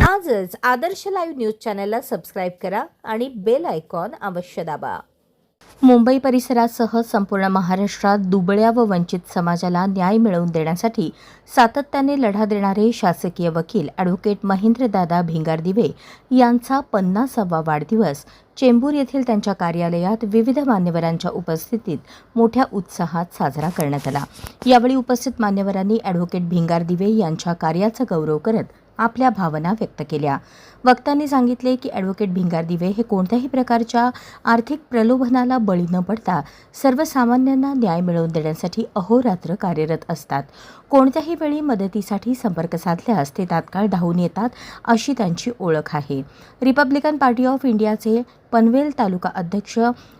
आजच आदर्श live news चॅनलला subscribe करा आणि बेल आयकॉन अवश्य दाबा. मुंबई परिसरासह संपूर्ण महाराष्ट्रात दुबळ्या व वंचित समाजाला न्याय मिळवून देण्यासाठी सातत्याने लढा देणारे शासकीय वकील ॲडव्होकेट महेंद्रदादा भिंगारदिवे यांचा 50वा वाढदिवस चेंबूर येथील त्यांच्या कार्यालयात विविध मान्यवरांच्या उपस्थितीत मोठ्या उत्साहात साजरा करण्यात आला. यावेळी उपस्थित मान्यवरांनी ॲडव्होकेट भिंगारदिवे यांच्या कार्याचा गौरव करत आपल्या भावना व्यक्त केल्या. वक्त्यांनी सांगितले की ॲडव्होकेट भिंगारदिवे हे कोणत्याही प्रकारच्या आर्थिक प्रलोभनाला बळी न पडता सर्वसामान्यांना न्याय मिळवून देण्यासाठी अहोरात्र कार्यरत असतात. कोणत्याही वेळी मदतीसाठी संपर्क साधल्यास ते तात्काळ धावून येतात अशी त्यांची ओळख आहे. रिपब्लिकन पार्टी ऑफ इंडियाचे पनवेल तालुका अध्यक्ष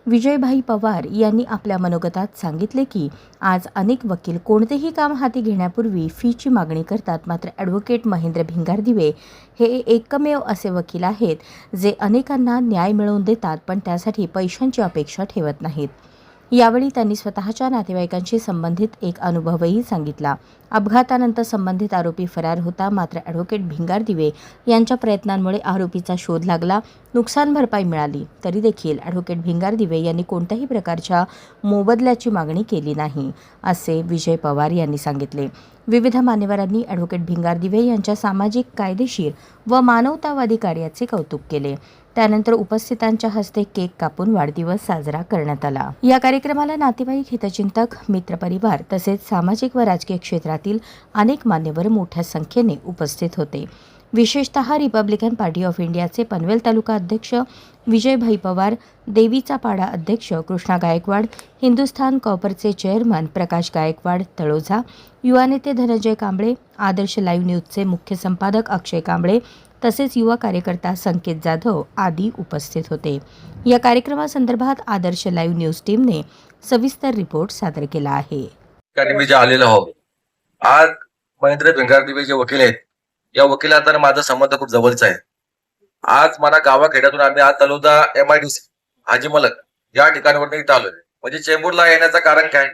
विजयभाई पवार यांनी आपल्या मनोगतात सांगितले की आज अनेक वकील कोणतेही काम हाती घेण्यापूर्वी फीची मागणी करतात, मात्र ॲडव्होकेट महेंद्र भिंगारदिवे हे एकमेव असे वकील आहेत जे अनेकांना न्याय मिळवून देतात, पण त्यासाठी पैशांची अपेक्षा ठेवत नाहीत. यावेळी त्यांनी स्वतःच्या नातेवाईकांशी संबंधित एक अनुभवही सांगितला. अपघातानंतर संबंधित आरोपी फरार होता, मात्र ॲडव्होकेट भिंगारदिवे यांच्या प्रयत्नांमुळे आरोपीचा शोध लागला. नुकसान भरपाई मिळाली तरी देखील ॲडव्होकेट भिंगारदिवे यांनी कोणत्याही प्रकारच्या मोबदल्याची मागणी केली नाही, असे विजय पवार यांनी सांगितले. विविध मान्यवरांनी ॲडव्होकेट भिंगारदिवे यांच्या सामाजिक, कायदेशीर व मानवतावादी कार्याचे कौतुक केले. त्यानंतर उपस्थितांच्या हस्ते केक कापून वाढदिवस साजरा करण्यात आला. या कार्यक्रमाला नातेवाईक, हितचिंतक, मित्रपरिवार तसेच सामाजिक व राजकीय क्षेत्रातील अनेक मान्यवर मोठ्या संख्येने उपस्थित होते. विशेषतः रिपब्लिकन पार्टी ऑफ इंडियाचे पनवेल तालुका अध्यक्ष विजयभाई पवार, देवीचा पाडा अध्यक्ष कृष्णा गायकवाड, हिंदुस्थान कॉपरचे चेअरमन प्रकाश गायकवाड तळोजा, युवा नेते धनंजय कांबळे, आदर्श लाईव्ह न्यूजचे मुख्य संपादक अक्षय कांबळे तसेच युवा कार्यकर्ता संकेत जाधव आदी उपस्थित होते. या कार्यक्रमासंदर्भात आदर्श लाईव्ह न्यूज टीमने सविस्तर रिपोर्ट सादर केला आहे. आज महेंद्र भिंगारदिवे जे वकील आहेत, या वकिलांना माझा संबंध खूप जवळचा आहे. आज मला गावाखेड्यातून आम्ही आज तलोदा MIDC हाजी मलक या ठिकाणावर इथं आलोय. म्हणजे चेंबूरला येण्याचं कारण काय,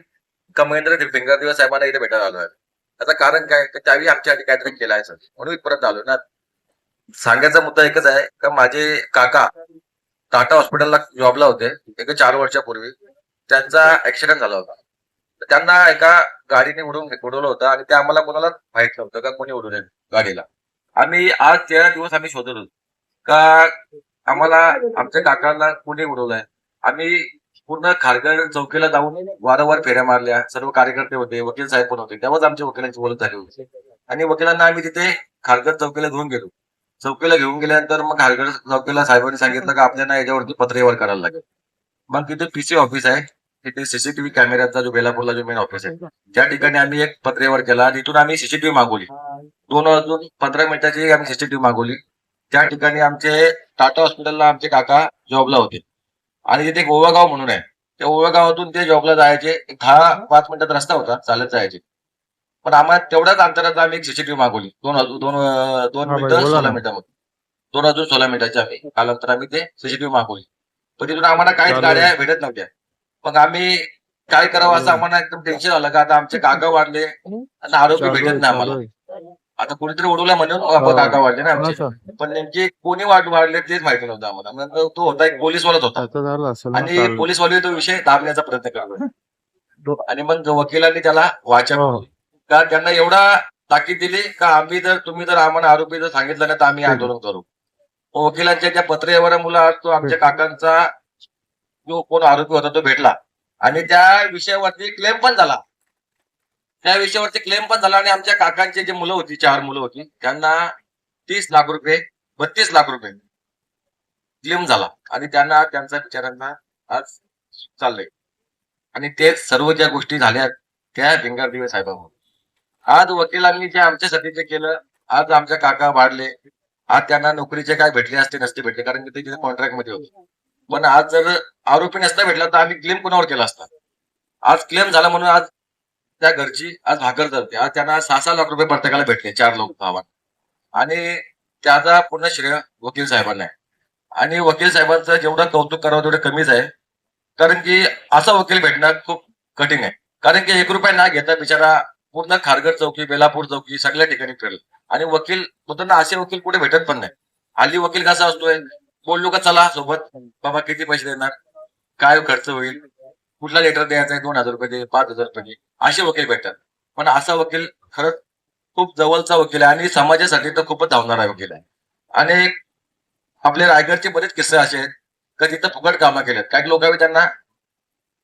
का महेंद्र भिंगारदिवे साहेबांना इथे भेटायला आलोय. त्याचं कारण काय, तर त्यावेळी आमच्यासाठी काहीतरी केलं आहे सर, म्हणून परत आलोय ना. सांगायचा मुद्दा एकच आहे का माझे काका टाटा हॉस्पिटलला जॉबला होते. एक 4 वर्षापूर्वी त्यांचा ऍक्सिडेंट झाला होता. त्यांना एका गाडीने उडवलं होतं आणि ते आम्हाला कोणाला माहित नव्हतं का कोणी उडवलं गाडीला. आम्ही आज 13 दिवस आम्ही शोधत होतो का आम्हाला आमच्या काकांना कोणी उडवलंय. आम्ही पूर्ण खारघर चौकीला जाऊन वारंवार फेऱ्या मारल्या. सर्व कार्यकर्ते होते, वकील साहेब पण होते. तेव्हाच आमच्या वकिलांची ओळख झाली होती आणि वकिलांना आम्ही तिथे खारघर चौकीला घेऊन गेलो. चौकीला घेऊन गेल्यानंतर मग खारघर चौकीला साहेबांनी सांगितलं का आपल्याला याच्यावरती पत्रव्यवहार करायला लागेल. मग तिथे PC ऑफिस आहे, तिथे CCTV कॅमेऱ्याचा जो बेलापूरला जो मेन ऑफिस आहे त्या ठिकाणी आम्ही एक पत्रव्यवहार केला. तिथून आम्ही CCTV मागवली. 15 मिनिटाची आम्ही CCTV मागवली. त्या ठिकाणी आमचे टाटा हॉस्पिटलला आमचे काका जॉबला होते आणि तिथे गोवागाव म्हणून आहे. त्या गोवागावातून ते जॉबला जायचे. 10-5 मिनिटात रस्ता होता, चालत जायचे. पण आम्हाला तेवढ्याच अंतरात आम्ही एक CCTV मागवली. 2 मिनिटं 16 मिनिटामध्ये 2 वाजून 16 मिनिटाची आम्ही कालांतर आम्ही ते CCTV मागवली. पण तिथून आम्हाला काहीच गाड्या भेटत नव्हत्या. मग आम्ही काय करावं असं आम्हाला एकदम टेन्शन आलं का आता आमचे काका वाढले आणि आरोपी भेटत नाही आम्हाला. आता कोणीतरी उडवलं म्हणून काका वाढले ना आमचे, पण नेमके कोणी वाढले तेच माहिती नव्हतं आम्हाला. मग तो होता एक पोलीसवालाच होता आणि पोलीसवाले तो विषय दाबण्याचा प्रयत्न करतो आणि मग वकिलांनी त्याला वाचा का त्यांना एवढा ताकीद दिली का तुम्ही जर आम्हाला आरोपी जर सांगितलं नाही तर आम्ही आंदोलन करू. वकिलांच्या त्या पत्रव्यवहारामुळे आज तो आमच्या काकांचा जो कोण आरोपी होता तो भेटला आणि त्या विषयावरती क्लेम पण झाला. आणि आमच्या काकांचे जे मुलं होती, 4 मुलं होती, त्यांना 30 लाख रुपये 32 लाख रुपये क्लेम झाला आणि त्यांना त्यांचा बिचारांना आज चाललंय. आणि ते सर्व ज्या गोष्टी झाल्या त्या भिंगारदिवे साहेबांमुळे. आज वकिलांनी जे आमच्यासाठी जे केलं, आज आमच्या काका वाढले. आज त्यांना नोकरीचे काय भेटले असते नसते भेटले, कारण की ते कॉन्ट्रॅक्ट मध्ये होते. पण आज जर आरोपी नसता भेटला तर आम्ही क्लेम कोणावर केला असता. आज क्लेम झाला म्हणून आज त्या घरची आज भाकर चालते. आज त्यांना 6-6 लाख रुपये प्रत्येकाला भेटले, 4 लोक भावांना. आणि त्याचा पूर्ण श्रेय वकील साहेबांना आहे. आणि वकील साहेबांचं जेवढं कौतुक करावं तेवढं कमीच आहे, कारण की असा वकील भेटणं खूप कठीण आहे. कारण की 1 रुपया ना घेता बिचारा पूर्ण खारघर चौकी, बेलापूर चौकी सगळ्या ठिकाणी फिरला. आणि वकील होतं ना, असे वकील कुठे भेटत पण नाही. हल्ली वकील कसा असतोय, बोललो का चला सोबत, बाबा किती पैसे देणार, काय खर्च होईल, कुठला लेटर द्यायचा आहे, 2,000 रुपये दे, 5,000 रुपये दे, असे वकील भेटतात. पण असा वकील खरंच खूप जवळचा वकील आहे आणि समाजासाठी तर खूपच धावणारा वकील आहे. आणि आपले रायगडचे बरेच किस्से असे आहेत का तिथं फुकट कामं केलेत. काही लोकांनी त्यांना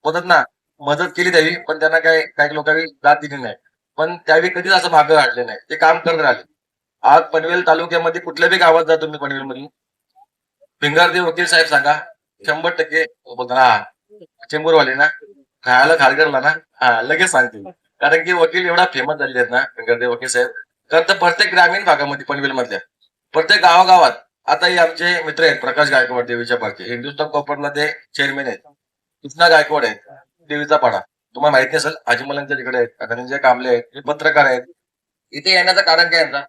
बोलतात ना, मदत केली त्यावेळी, पण त्यांना काही लोकांनी दाद दिली नाही. पण त्यावेळी कधीच असं मागं हटले नाही. ते काम करत राहिले. आज पनवेल तालुक्यामध्ये कुठल्याही गावात जा तुम्ही पनवेलमध्ये, भिंगारदेव वकील साहेब सांगा, 100% बोलतात हा चेंबूरवाले ना, खायला खारघरला ना, हा लगेच सांगतील. कारण की वकील एवढा फेमस झालेले आहेत ना भिंगारदेव वकील साहेब. तर ते प्रत्येक ग्रामीण भागामध्ये पनवेल मधल्या प्रत्येक गावागावात आता हे आमचे मित्र आहेत प्रकाश गायकवाड देवीच्या पारखे, हिंदुस्थान कॉपरला ते चेअरमॅन आहेत. कृष्णा गायकवाड आहेत, देवीचा पाडा. तुम्हाला माहिती असेल, हाजी मलंगच्या तिकडे आहेत, धनंजय कांबळे आहेत, हे पत्रकार आहेत. इथे येण्याचं कारण काय यांचा,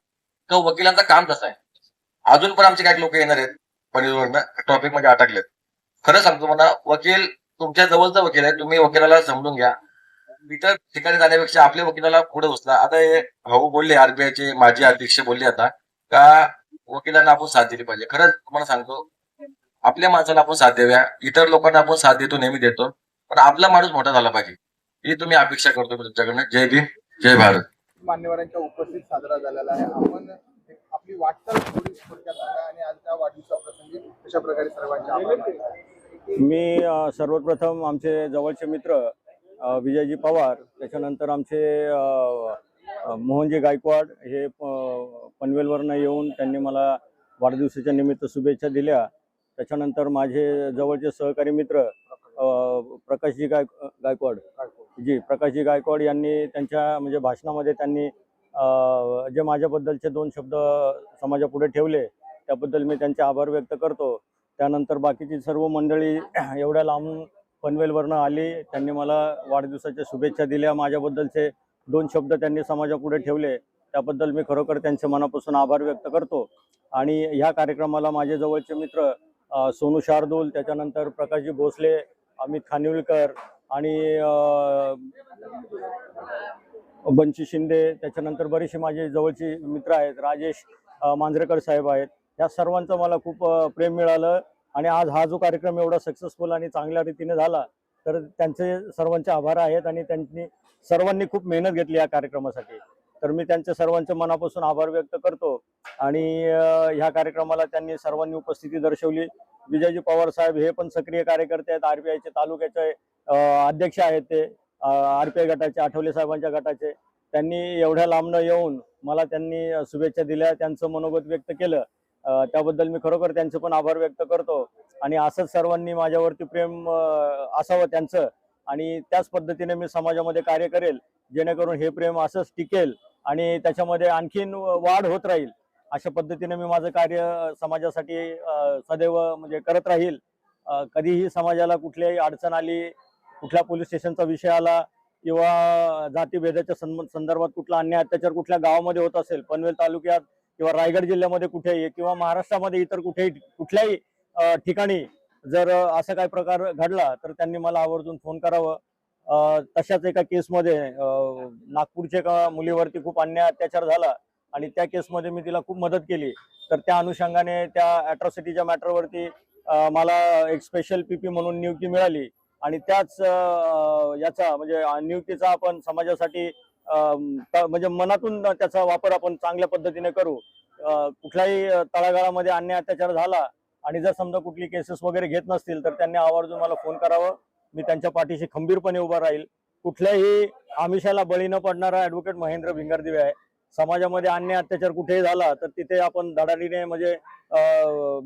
तर वकिलांचं काम कसं आहे. अजून पण आमचे काही लोक येणार आहेत पनवेलवरनं, ट्रॉफिक मध्ये अटकलेत. खरं सांगतो मला, वकील तुमच्या जवळचा वकील आहे, तुम्ही वकिलाला समजून घ्या. इतर ठिकाणी जाण्यापेक्षा आपल्या वकिलाला पुढे उचला. आता हे भाऊ बोलले, आरबीआयचे माजी अध्यक्ष बोलले आता का वकिलांना आपण साथ दिली पाहिजे. खरंच तुम्हाला सांगतो, आपल्या माणसाला आपण साथ द्याव्या. इतर लोकांना आपण साथ देतो, नेहमी देतो, पण आपला माणूस मोठा झाला पाहिजे, ही तुम्ही अपेक्षा करतो मी तुमच्याकडनं. जय भीम, जय भारत. मान्यवरांच्या उपस्थित साजरा झालेला आहे. आपण आपली वाटचाल थोडी थोडक्यात सांगा आणि आज त्या वाढदिवसाप्रसंगी कशा प्रकारे सर्वांचे आभार मानले. मी सर्वप्रथम आमचे जवळचे मित्र विजयजी पवार, त्याच्यानंतर आमचे मोहनजी गायकवाड हे पनवेलवरनं येऊन त्यांनी मला वाढदिवसाच्या निमित्त शुभेच्छा दिल्या. त्याच्यानंतर माझे जवळचे सहकारी मित्र प्रकाशजी गायकवाड प्रकाशजी गायकवाड यांनी त्यांच्या म्हणजे भाषणामध्ये त्यांनी जे माझ्याबद्दलचे 2 शब्द समाजापुढे ठेवले, त्याबद्दल मी त्यांचे आभार व्यक्त करतो. त्यानंतर बाकीची सर्व मंडळी एवढ्या लांबून पनवेलवरनं आली, त्यांनी मला वाढदिवसाच्या शुभेच्छा दिल्या. माझ्याबद्दलचे 2 शब्द त्यांनी समाजापुढे ठेवले, त्याबद्दल मी खरोखर त्यांचे मनापासून आभार व्यक्त करतो. आणि ह्या कार्यक्रमाला माझे जवळचे मित्र सोनू शार्दूल, त्याच्यानंतर प्रकाशजी भोसले, अमित खानिवलकर आणि बंची शिंदे, त्याच्यानंतर बरेचसे माझे जवळचे मित्र आहेत, राजेश मांजरेकर साहेब आहेत. या सर्वांचं मला खूप प्रेम मिळालं आणि आज हा जो कार्यक्रम एवढा सक्सेसफुल आणि चांगल्या रीतीने झाला, तर त्यांचे सर्वांचे आभार आहेत. आणि त्यांनी सर्वांनी खूप मेहनत घेतली या कार्यक्रमासाठी, तर मी त्यांच्या सर्वांच्या मनापासून आभार व्यक्त करतो. आणि ह्या कार्यक्रमाला त्यांनी सर्वांनी उपस्थिती दर्शवली. विजयजी पवार साहेब हे पण सक्रिय कार्यकर्ते आहेत, आरपीआयचे तालुक्याचे अध्यक्ष आहेत, ते आरपीआय गटाचे, आठवले साहेबांच्या गटाचे. त्यांनी एवढ्या लांबनं येऊन मला त्यांनी शुभेच्छा दिल्या, त्यांचं मनोगत व्यक्त केलं, त्याबद्दल मी खरोखर त्यांचे पण आभार व्यक्त करतो. आणि असंच सर्वांनी माझ्यावरती प्रेम असावं त्यांचं, आणि त्याच पद्धतीने मी समाजामध्ये कार्य करेल, जेणेकरून हे प्रेम असंच टिकेल आणि त्याच्यामध्ये आणखीन वाढ होत राहील. अशा पद्धतीने मी माझं कार्य समाजासाठी सदैव म्हणजे करत राहील. कधीही समाजाला कुठल्याही अडचण आली, कुठल्या पोलीस स्टेशनचा विषय आला किंवा जातीभेदाच्या संदर्भात कुठला अन्याय अत्याचार कुठल्या गावामध्ये होत असेल, पनवेल तालुक्यात किंवा रायगड जिल्ह्यामध्ये कुठेही किंवा महाराष्ट्रामध्ये इतर कुठल्याही ठिकाणी जर असा काही प्रकार घडला, तर त्यांनी मला आवर्जून फोन करावं. तशाच एका केसमध्ये नागपूरच्या एका मुलीवरती खूप अन्याय अत्याचार झाला आणि त्या केसमध्ये मी तिला खूप मदत केली. तर त्या अनुषंगाने त्या अॅट्रॉसिटीच्या मॅटरवरती मला एक स्पेशल पीपी म्हणून नियुक्ती मिळाली. आणि त्याच याचा म्हणजे नियुक्तीचा आपण समाजासाठी म्हणजे मनातून त्याचा वापर आपण चांगल्या पद्धतीने करू. कुठल्याही तळागाळामध्ये अन्याय अत्याचार झाला आणि जर समजा कुठली केसेस वगैरे घेत नसतील, तर त्यांनी आवर्जून मला फोन करावं. मी त्यांच्या पाठीशी खंबीरपणे उभा राहील. कुठल्याही आमिषाला बळी न पडणारा ॲडव्होकेट महेंद्र भिंगारदिवे आहे. समाजामध्ये अन्याय अत्याचार कुठेही झाला तर तिथे आपण धडाडीने म्हणजे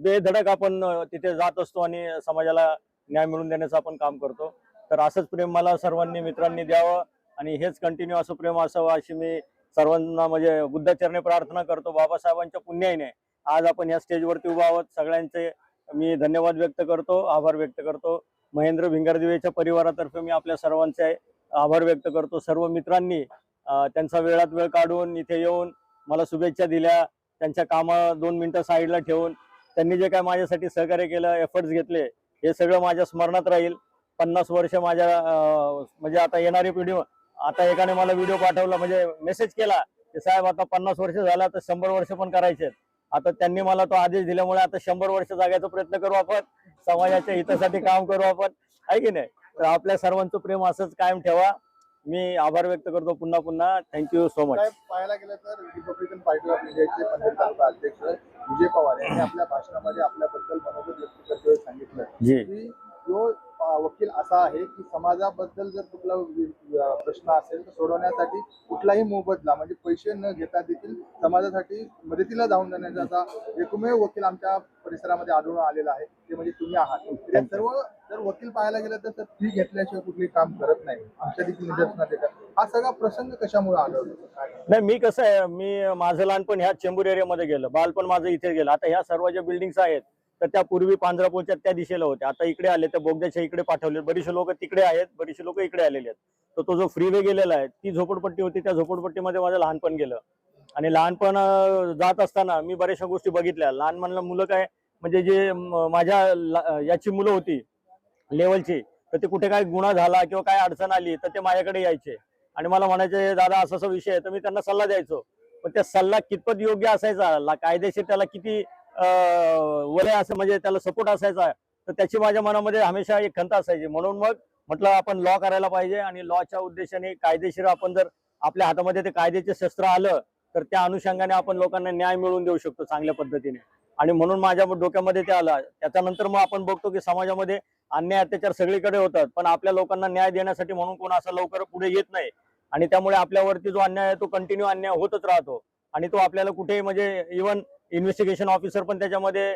बेधडक आपण तिथे जात असतो आणि समाजाला न्याय मिळवून देण्याचं आपण काम करतो. तर असंच प्रेम मला सर्वांनी मित्रांनी द्यावं आणि हेच कंटिन्यू असं प्रेम असावं अशी मी सर्वांना म्हणजे बुद्धाचरणी प्रार्थना करतो. बाबासाहेबांच्या पुण्याईने आज आपण या स्टेजवरती उभा आहोत. सगळ्यांचे मी धन्यवाद व्यक्त करतो, आभार व्यक्त करतो. महेंद्र भिंगारदिवेच्या परिवारातर्फे मी आपल्या सर्वांचे आभार व्यक्त करतो. सर्व मित्रांनी त्यांचा वेळात वेळ काढून इथे येऊन मला शुभेच्छा दिल्या. त्यांच्या कामं 2 मिनिटं साईडला ठेवून त्यांनी जे काय माझ्यासाठी सहकार्य केलं, एफर्ट्स घेतले, हे सगळं माझ्या स्मरणात राहील. 50 वर्ष माझ्या म्हणजे आता येणारी पिढी, आता एकाने मला व्हिडिओ पाठवला म्हणजे मेसेज केला की साहेब आता 50 वर्ष झाला तर 100 वर्ष पण करायचे आहेत. आता त्यांनी मला तो आदेश दिल्यामुळे आता 100 वर्ष जागायचा प्रयत्न करू आपण, समाजाच्या हितासाठी काम करू आपण, आहे की नाही. तर आपल्या सर्वांचं प्रेम असंच कायम ठेवा. मी आभार व्यक्त करतो पुन्हा पुन्हा. Thank you so much. साहेब, पाहायला गेलं तर रिपब्लिकन पार्टी ऑफ इंडियाचे पंढरपूरचे अध्यक्ष विजय पवार यांनी आपल्या भाषणामध्ये आपल्याबद्दल मनोगत व्यक्त करताना सांगितलं जी. की जो वकील असा आहे की समाजाबद्दल जर कुठला प्रश्न असेल तर सोडवण्यासाठी कुठलाही मोबदला म्हणजे पैसे न घेता देखील समाजासाठी मदतीला जाऊन देण्याचा असा एकमेव वकील आमच्या परिसरामध्ये आढळून आलेला आहे, ते म्हणजे तुम्ही आहात. या सर्व जर वकील पाहायला गेलं तर फी घेतल्याशिवाय कुठली काम करत नाही, आमच्या देखील निदर्शनात येतात. हा सगळा प्रसंग कशामुळे आढळतो? नाही, मी कसं आहे, मी माझं लहानपण ह्या चेंबूर एरियामध्ये गेलं, बालपण माझं इथे गेलं. आता ह्या सर्व ज्या बिल्डिंग्स आहेत तर त्या पूर्वी पांढरापूरच्या त्या दिशेला होत्या, आता इकडे आले, त्या बोगद्याच्या इकडे पाठवले. बरीचशे लोक तिकडे आहेत, बरीचशे लोक इकडे आलेले आहेत. तर तो जो फ्रीवे गेलेला आहे ती झोपडपट्टी होती, त्या झोपडपट्टीमध्ये माझं लहानपण गेलं. आणि लहानपण जात असताना मी बऱ्याचशा गोष्टी बघितल्या. लहान मुलं काय म्हणजे जे माझ्या याची मुलं होती लेवलची, तर ते कुठे काय गुन्हा झाला किंवा काय अडचण आली तर ते माझ्याकडे यायचे आणि मला म्हणायचे दादा असा असा विषय आहे. तर मी त्यांना सल्ला द्यायचो, पण त्या सल्ला कितपत योग्य असायचा, कायदेशीर त्याला किती वलय असं म्हणजे त्याला सपोर्ट असायचा, तर त्याची माझ्या मनामध्ये हमेशा एक खंत असायची. म्हणून मग म्हटलं आपण लॉ करायला पाहिजे आणि लॉच्या उद्देशाने कायदेशीर आपण जर आपल्या हातामध्ये ते कायद्याचे शस्त्र आलं तर त्या अनुषंगाने आपण लोकांना न्याय मिळवून देऊ शकतो चांगल्या पद्धतीने. आणि म्हणून माझ्या डोक्यामध्ये ते आलं. त्याच्यानंतर मग आपण बघतो की समाजामध्ये अन्याय अत्याचार सगळीकडे होतात, पण आपल्या लोकांना न्याय देण्यासाठी म्हणून कोण असं लवकर पुढे येत नाही. आणि त्यामुळे आपल्यावरती जो अन्याय आहे तो कंटिन्यू अन्याय होतच राहतो आणि तो आपल्याला कुठे म्हणजे इव्हन इन्व्हेस्टिगेशन ऑफिसर पण त्याच्यामध्ये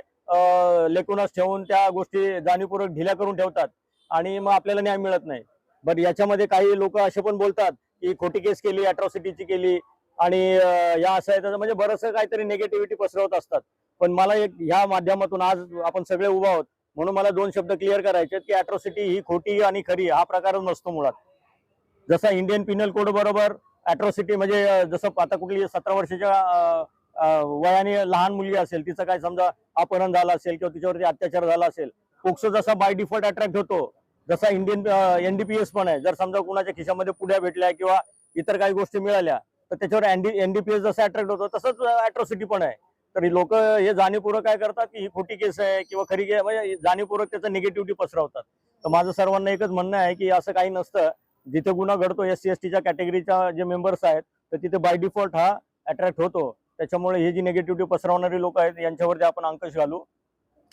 लेखूनच ठेवून त्या गोष्टी जाणीवपूर्वक ढिल्या करून ठेवतात आणि मग आपल्याला न्याय मिळत नाही. बरं, याच्यामध्ये काही लोक असे पण बोलतात की खोटी केस केली, अट्रॉसिटीची केली आणि या असं आहे म्हणजे बरंचसं काहीतरी निगेटिव्हिटी पसरवत असतात. पण मला एक ह्या माध्यमातून आज आपण सगळे उभा आहोत म्हणून मला 2 शब्द क्लिअर करायचे आहेत की अट्रॉसिटी ही खोटी आणि खरी हा प्रकारच नसतो मुळात. जसा इंडियन पिनल कोड बरोबर अट्रॉसिटी म्हणजे जसं आता कुठली 17 वर्षाच्या वयाने लहान मुलगी असेल, तिचं काय समजा अपहरण झालं असेल किंवा तिच्यावरती अत्याचार झाला असेल, पोक्सो जसा बाय डिफॉल्ट अट्रॅक्ट होतो, जसा इंडियन एनडीपीएस पण आहे. जर समजा कुणाच्या खिशामध्ये पुड्या भेटल्या किंवा इतर काही गोष्टी मिळाल्या तर त्याच्यावर एनडीपीएस जसा अट्रॅक्ट होतो तसंच अट्रॉसिटी पण आहे. तर लोक हे जाणीवपूर्वक काय करतात की ही खोटी केस आहे किंवा खरी केस म्हणजे जाणीवपूर्वक त्याचं निगेटिव्हिटी पसरवतात. तर माझं सर्वांना एकच म्हणणं आहे की असं काही नसतं. जिथे गुन्हा घडतो SC STच्या कॅटेगरीच्या जे मेंबर्स आहेत तर तिथे बाय डिफॉल्ट हा अट्रॅक्ट होतो. त्याच्यामुळे हे जी निगेटिव्हिटी पसरवणारी लोक आहेत यांच्यावरती आपण अंकुश घालू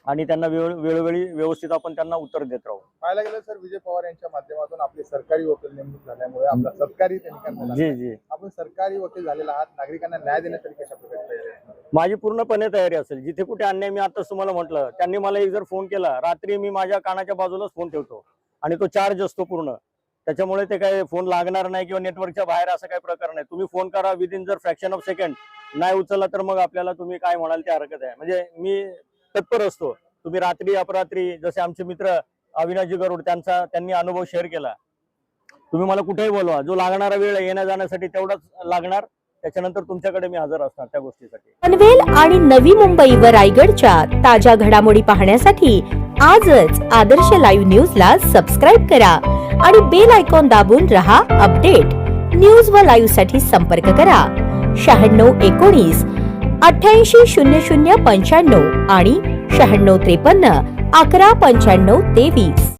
आणि त्यांना वेळोवेळी व्यवस्थित आपण त्यांना उत्तर देत राहू. पाहायला गेलं सर, विजय पवार यांच्या माध्यमातून आपले सरकारी वकील नेमणूक झाल्यामुळे आपला सरकारी त्यांनी करण्यात आला. जी. आपण सरकारी वकील झालेला आहात, नागरिकांना न्याय देण्यासाठी कशा प्रकारे तयारी आहे? माझी पूर्णपणे तयारी असेल. जिथे कुठे अन्याय, मी आताच तुम्हाला म्हटलं, त्यांनी मला एक जर फोन केला रात्री, मी माझ्या कानाच्या बाजूलाच फोन ठेवतो आणि तो चार्ज असतो पूर्ण. त्याच्यामुळे ते काही फोन लागणार नाही किंवा नेटवर्कच्या बाहेर असं काही प्रकार नाही. तुम्ही फोन करा, विदिन जर फ्रॅक्शन ऑफ सेकंड नाही उचलला तर मग आपल्याला तुम्ही काय म्हणाल ते हरकत आहे. म्हणजे मी तत्पर असतो. तुम्ही रात्री अपरात्री, जसे आमचे मित्र अविनाशजी गरुड त्यांनी अनुभव शेअर केला, तुम्ही मला कुठेही बोलवा, जो लागणारा वेळ येण्या जाण्यासाठी तेवढाच लागणार, त्याच्यानंतर तुमच्याकडे मी हजर असणार त्या गोष्टीसाठी. पनवेल आणि नवी मुंबई व रायगडच्या ताज्या घडामोडी पाहण्यासाठी आजच आदर्श लाईव्ह न्यूजला सबस्क्राईब करा आणि बेल आयकॉन दाबून रहा अपडेट. न्यूज व लाईव्ह साठी संपर्क करा 9619 880095 आणि 9653 119523.